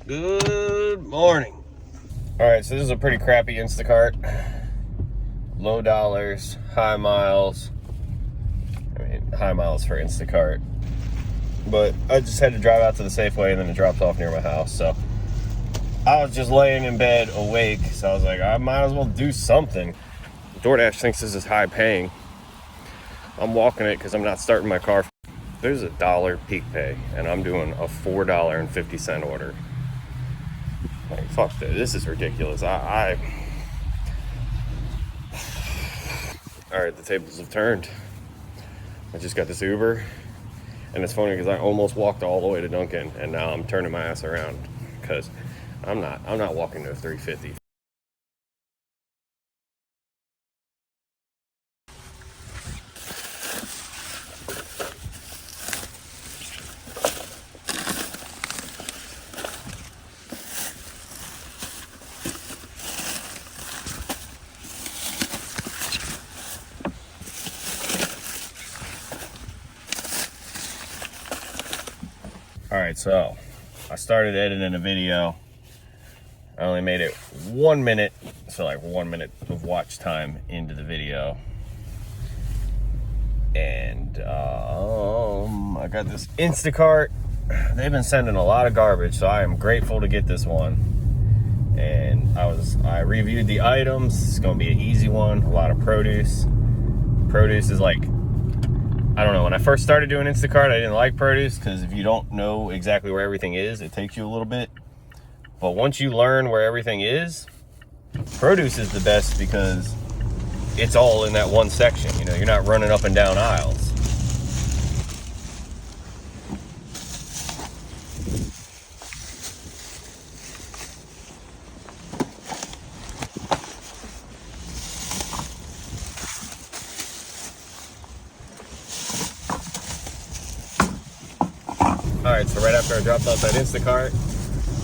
Good morning. All right, so this is a pretty crappy Instacart. Low dollars, high miles. I mean, high miles for Instacart. But I just had to drive out to the Safeway and then it dropped off near my house. So I was just laying in bed awake. So I was like, I might as well do something. DoorDash thinks this is high paying. I'm walking it because I'm not starting my car. There's $1 peak pay and I'm doing a $4.50 order. Like, fuck that. This is ridiculous. All right, the tables have turned. I just got this Uber, and it's funny because I almost walked all the way to Dunkin', and now I'm turning my ass around because I'm not walking to a 350. All right, so I started editing a video. I only made it 1 minute, so like 1 minute of watch time into the video. And I got this Instacart. They've been sending a lot of garbage, so I am grateful to get this one. And I reviewed the items. It's gonna be an easy one. A lot of produce. Produce is like, I don't know, when I first started doing Instacart, I didn't like produce because if you don't know exactly where everything is, it takes you a little bit. But once you learn where everything is, produce is the best because it's all in that one section. You know, you're not running up and down aisles. All right, so right after I dropped off that Instacart,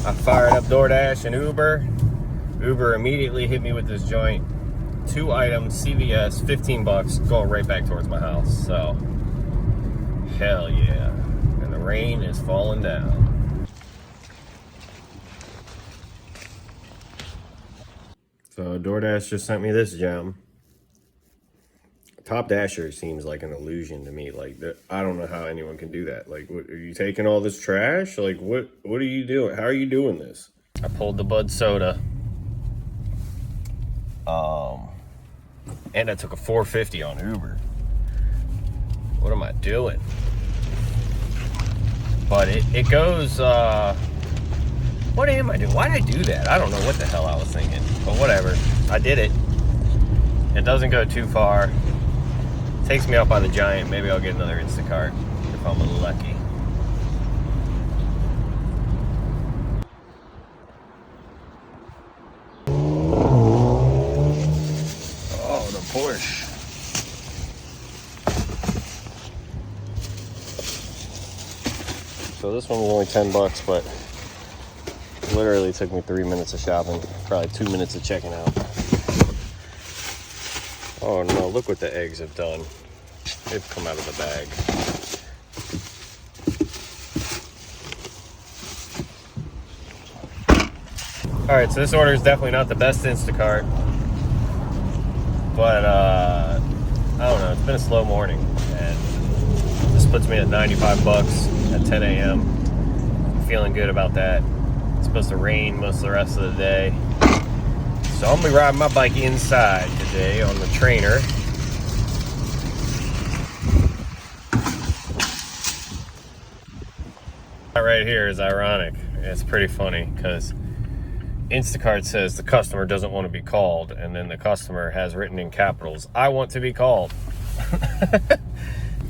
I fired up DoorDash and Uber. Uber immediately hit me with this joint. 2 items, CVS, 15 bucks, going right back towards my house. So, hell yeah. And the rain is falling down. So DoorDash just sent me this gem. Top Dasher seems like an illusion to me. Like, I don't know how anyone can do that. Like, what, are you taking all this trash? Like, what are you doing? How are you doing this? I pulled the Bud Soda. And I took a $4.50 on Uber. What am I doing? But it goes, what am I doing? Why did I do that? I don't know what the hell I was thinking. But whatever. I did it. It doesn't go too far. Takes me out by the Giant. Maybe I'll get another Instacart if I'm a little lucky. Oh, the Porsche. So this one was only 10 bucks, but literally took me 3 minutes of shopping. Probably 2 minutes of checking out. Oh no, look what the eggs have done. They've come out of the bag. All right, so this order is definitely not the best Instacart. But, I don't know, it's been a slow morning. And this puts me at 95 bucks at 10 a.m. I'm feeling good about that. It's supposed to rain most of the rest of the day. So I'm gonna be riding my bike inside today on the trainer. That right here is ironic. It's pretty funny because Instacart says the customer doesn't want to be called, and then the customer has written in capitals, I want to be called.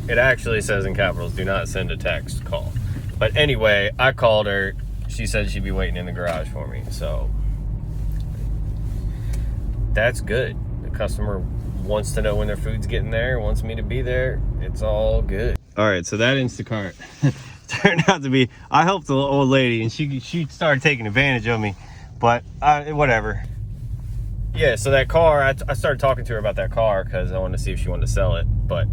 It actually says in capitals, do not send a text, call. But anyway, I called her. She said she'd be waiting in the garage for me, so that's good. The customer wants to know when their food's getting there, wants me to be there. It's all good. All right, so that Instacart turned out to be, I helped the old lady and she started taking advantage of me, but whatever. Yeah, so that car, I started talking to her about that car because I wanted to see if she wanted to sell it, but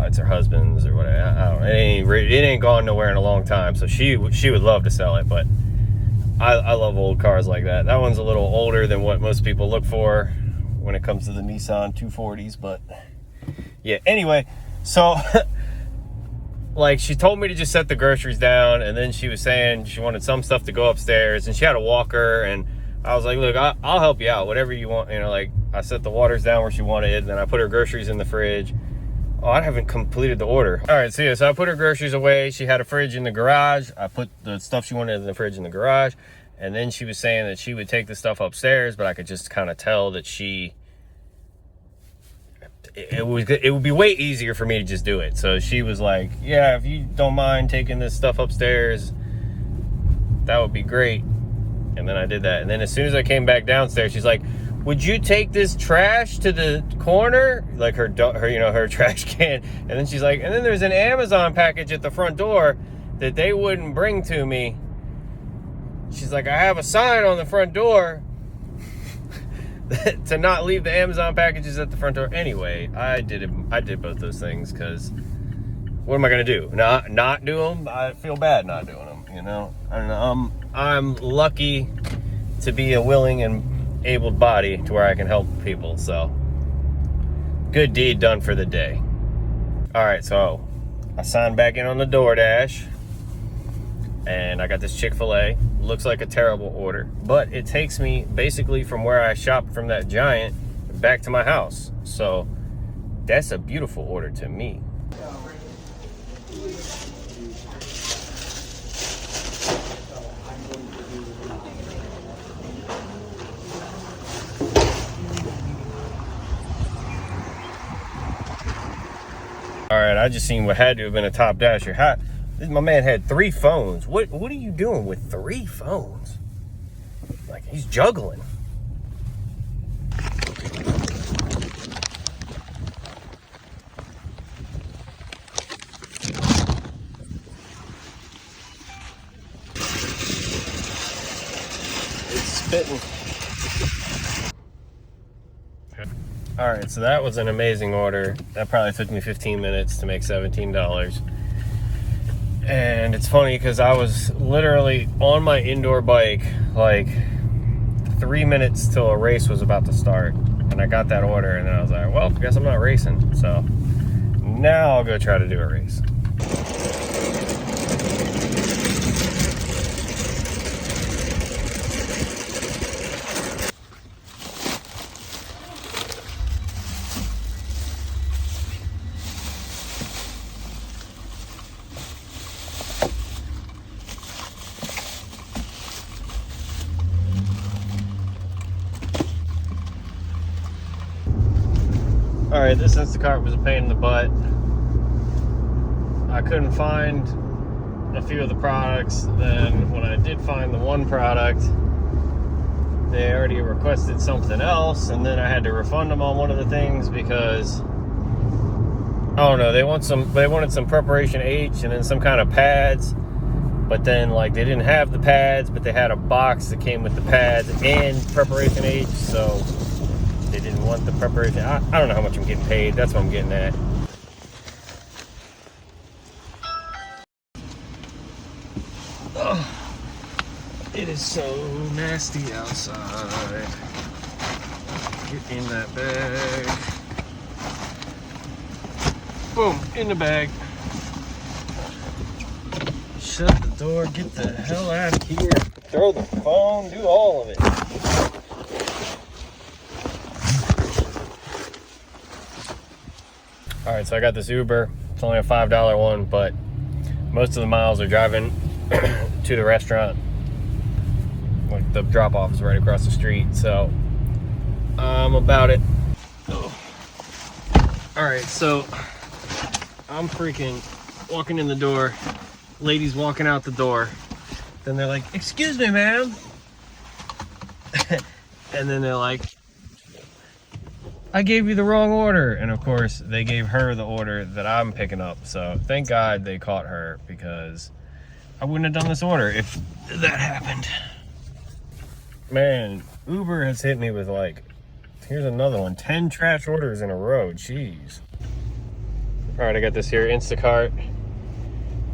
it's her husband's or whatever. I don't know. It ain't gone nowhere in a long time, so she would love to sell it, but I love old cars like that. That one's a little older than what most people look for when it comes to the Nissan 240s, but yeah, anyway, so like she told me to just set the groceries down, and then she was saying she wanted some stuff to go upstairs, and she had a walker, and I was like, look, I'll help you out, whatever you want, you know, like I set the waters down where she wanted, and then I put her groceries in the fridge. Oh, I haven't completed the order. All right, so yeah, so I put her groceries away. She had a fridge in the garage. I put the stuff she wanted in the fridge in the garage. And then she was saying that she would take the stuff upstairs, but I could just kind of tell that it would be way easier for me to just do it. So she was like, yeah, if you don't mind taking this stuff upstairs, that would be great. And then I did that. And then as soon as I came back downstairs, she's like, would you take this trash to the corner? Like her you know, her trash can. And then she's like, and then there's an Amazon package at the front door that they wouldn't bring to me. She's like, I have a sign on the front door to not leave the Amazon packages at the front door. Anyway, I did both those things because what am I gonna do? Not do them? I feel bad not doing them, you know? I don't know. I'm lucky to be a willing and able body to where I can help people, so good deed done for the day. All right, so I signed back in on the DoorDash, and I got this Chick-fil-A. Looks like a terrible order, but it takes me basically from where I shopped from that Giant back to my house, so that's a beautiful order to me. All right, I just seen what had to have been a top dasher. My man had 3 phones. What are you doing with 3 phones? Like, he's juggling. It's spitting. All right, so that was an amazing order. That probably took me 15 minutes to make $17. And it's funny because I was literally on my indoor bike like 3 minutes till a race was about to start. And I got that order, and then I was like, well, I guess I'm not racing. So now I'll go try to do a race. All right, this Instacart was a pain in the butt. I couldn't find a few of the products. Then when I did find the one product, they already requested something else, and then I had to refund them on one of the things because I don't know, they wanted some preparation H and then some kind of pads, but then like they didn't have the pads, but they had a box that came with the pads and preparation H, so they didn't want the preparation. I don't know how much I'm getting paid. That's what I'm getting at. Oh, it is so nasty outside. Get in that bag. Boom, in the bag. Shut the door, get the hell out of here. Throw the phone, do all of it. All right, so I got this Uber. It's only a $5 one, but most of the miles are driving to the restaurant. Like the drop-off is right across the street, so I'm about it. Oh. All right, so I'm freaking walking in the door. Ladies walking out the door. Then they're like, "Excuse me, ma'am." And then they're like, "I gave you the wrong order." And of course, they gave her the order that I'm picking up. So thank God they caught her, because I wouldn't have done this order if that happened. Man, Uber has hit me with like, here's another one, 10 trash orders in a row. Jeez. All right, I got this here, Instacart.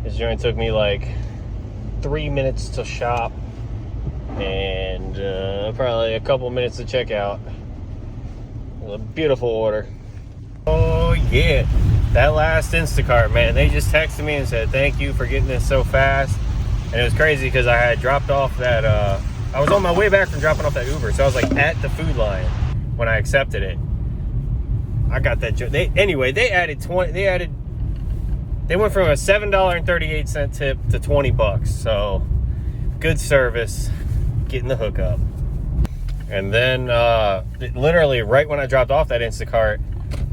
This joint took me like 3 minutes to shop. and probably a couple minutes to check out. A beautiful order. Oh yeah, that last Instacart, man, they just texted me and said thank you for getting this so fast. And it was crazy because I had dropped off that I was on my way back from dropping off that Uber, so I was like at the food line when I accepted it. I got that. They added 20. They went from a $7.38 tip to $20. So good service, getting the hookup. And then literally right when I dropped off that Instacart,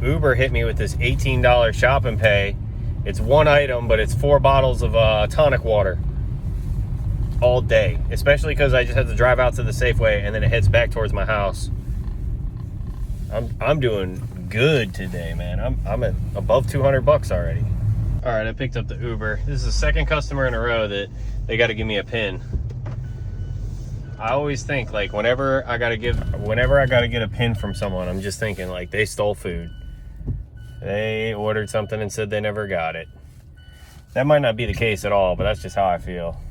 Uber hit me with this $18 shop and pay. It's one item, but it's 4 bottles of tonic water all day. Especially because I just had to drive out to the Safeway and then it heads back towards my house. I'm doing good today, man. I'm at above $200 already. All right, I picked up the Uber. This is the second customer in a row that they got to give me a pin. I always think like whenever I gotta get a pin from someone, I'm just thinking like they stole food. They ordered something and said they never got it. That might not be the case at all, but that's just how I feel.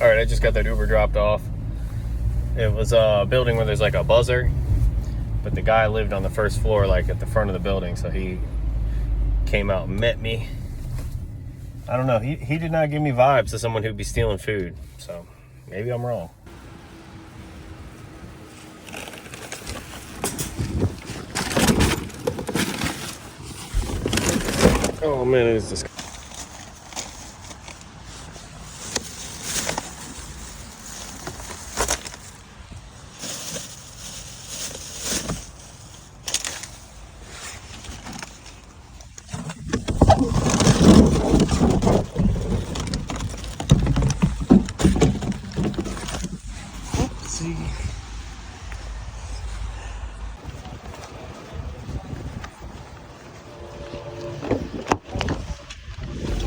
All right, I just got that Uber dropped off. It was a building where there's like a buzzer, but the guy lived on the first floor, like at the front of the building, so he came out and met me. I don't know, he did not give me vibes to someone who'd be stealing food, so maybe I'm wrong. Oh man, it is disgusting.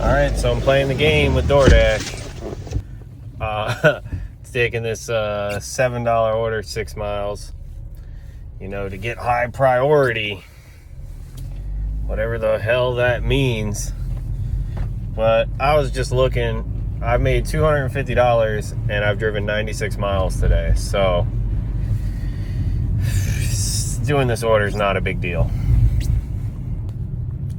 All right, so I'm playing the game with DoorDash. Taking this $7 order 6 miles, you know, to get high priority, whatever the hell that means. But I was just looking, I've made $250 and I've driven 96 miles today, so doing this order is not a big deal.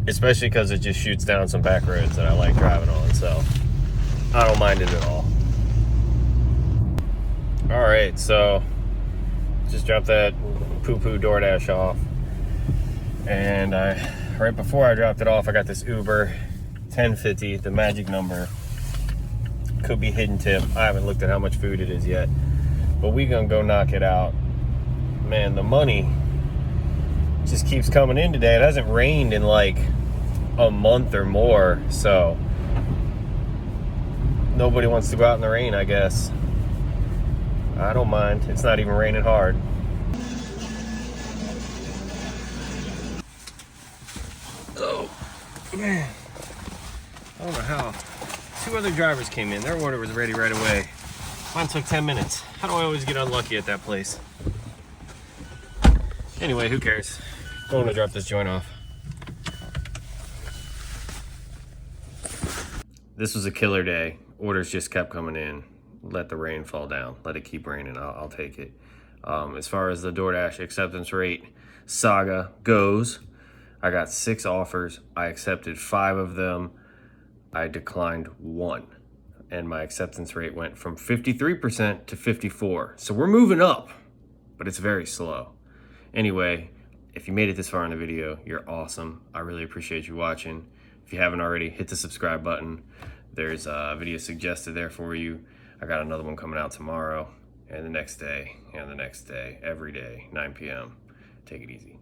Especially because it just shoots down some back roads that I like driving on, so I don't mind it at all. All right, so just dropped that poo-poo DoorDash off, and right before I dropped it off, I got this Uber 1050, the magic number. Could be hidden tip. I haven't looked at how much food it is yet, but we gonna go knock it out. Man, the money just keeps coming in today. It hasn't rained in like a month or more, so nobody wants to go out in the rain, I guess. I don't mind. It's not even raining hard. Oh man, I don't know how. 2 other drivers came in. Their order was ready right away. Mine took 10 minutes. How do I always get unlucky at that place? Anyway, who cares? Going to drop this joint off. This was a killer day. Orders just kept coming in. Let the rain fall down. Let it keep raining. I'll take it. As far as the DoorDash acceptance rate saga goes, I got 6 offers. I accepted 5 of them. I declined 1. And my acceptance rate went from 53% to 54%. So we're moving up, but it's very slow. Anyway, if you made it this far in the video, you're awesome. I really appreciate you watching. If you haven't already, hit the subscribe button. There's a video suggested there for you. I got another one coming out tomorrow, and the next day, and the next day, every day, 9 p.m. Take it easy.